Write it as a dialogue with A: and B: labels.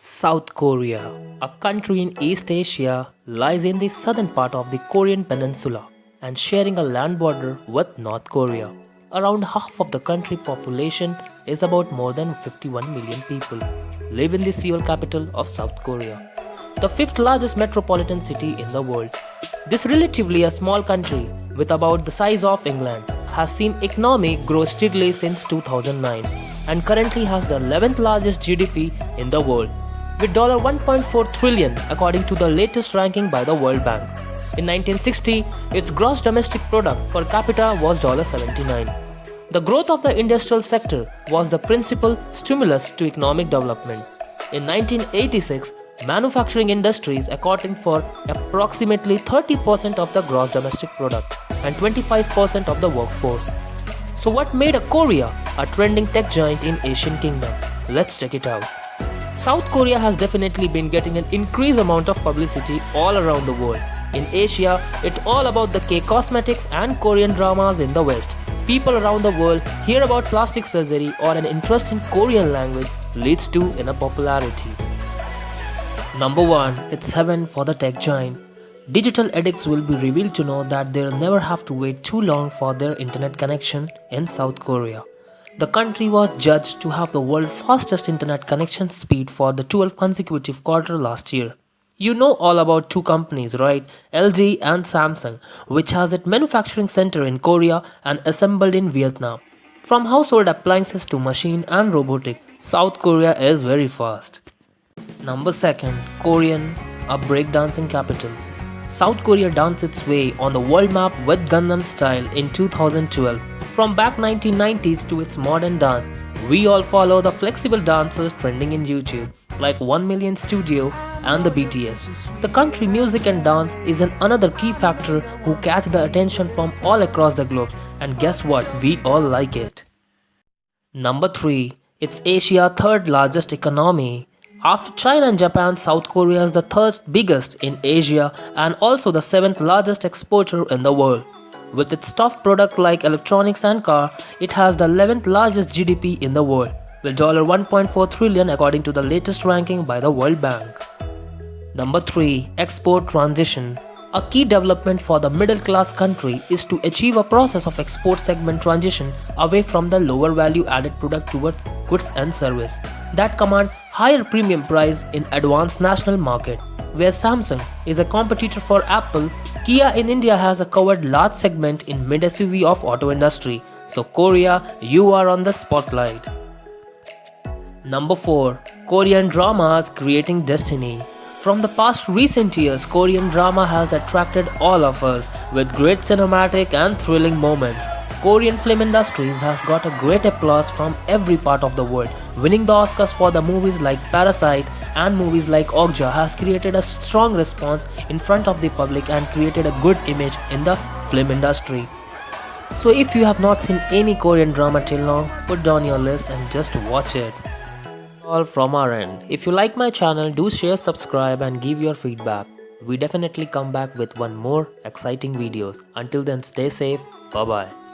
A: South Korea, a country in East Asia, lies in the southern part of the Korean peninsula and sharing a land border with North Korea. Around half of the country population is about more than 51 million people live in the Seoul capital of South Korea, the fifth largest metropolitan city in the world. This relatively a small country with about the size of England has seen economic growth steadily since 2009 and currently has the 11th largest GDP in the world with $1.4 trillion according to the latest ranking by the World Bank. In 1960, its gross domestic product per capita was $79. The growth of the industrial sector was the principal stimulus to economic development. In 1986, manufacturing industries accounted for approximately 30% of the gross domestic product and 25% of the workforce. So what made a Korea a trending tech giant in Asian kingdom? Let's check it out. South Korea has definitely been getting an increased amount of publicity all around the world. In Asia, it's all about the K-cosmetics and Korean dramas in the West. People around the world hear about plastic surgery or an interest in Korean language leads to in a popularity. Number 1. It's heaven for the tech giant. Digital addicts will be revealed to know that they'll never have to wait too long for their internet connection in South Korea. The country was judged to have the world's fastest internet connection speed for the 12th consecutive quarter last year. You know all about two companies, right? LG and Samsung, which has its manufacturing center in Korea and assembled in Vietnam. From household appliances to machine and robotic, South Korea is very fast. Number 2. Korean, a breakdancing capital. South Korea danced its way on the world map with Gangnam Style in 2012. From back 1990s to its modern dance, we all follow the flexible dancers trending in YouTube like 1 Million Studio and the BTS. The country music and dance is another key factor who catch the attention from all across the globe, and guess what, we all like it. Number 3. It's Asia's third largest economy. After China and Japan, South Korea is the third biggest in Asia and also the 7th largest exporter in the world. With its top products like electronics and car, it has the 11th largest GDP in the world, with $1.4 trillion according to the latest ranking by the World Bank. Number 3. Export transition. A key development for the middle-class country is to achieve a process of export segment transition away from the lower value-added product towards goods and service that command higher premium price in advanced national market. Where Samsung is a competitor for Apple, Kia in India has a covered large segment in mid-SUV of auto industry. So Korea, you are on the spotlight. Number 4. Korean dramas creating destiny. From the past recent years, Korean drama has attracted all of us with great cinematic and thrilling moments. Korean film industries has got a great applause from every part of the world. Winning the Oscars for the movies like Parasite and movies like Okja has created a strong response in front of the public and created a good image in the film industry. So if you have not seen any Korean drama till now, put down your list and just watch it. All from our end. If you like my channel, do share, subscribe and give your feedback. We definitely come back with one more exciting videos. Until then, stay safe. Bye bye.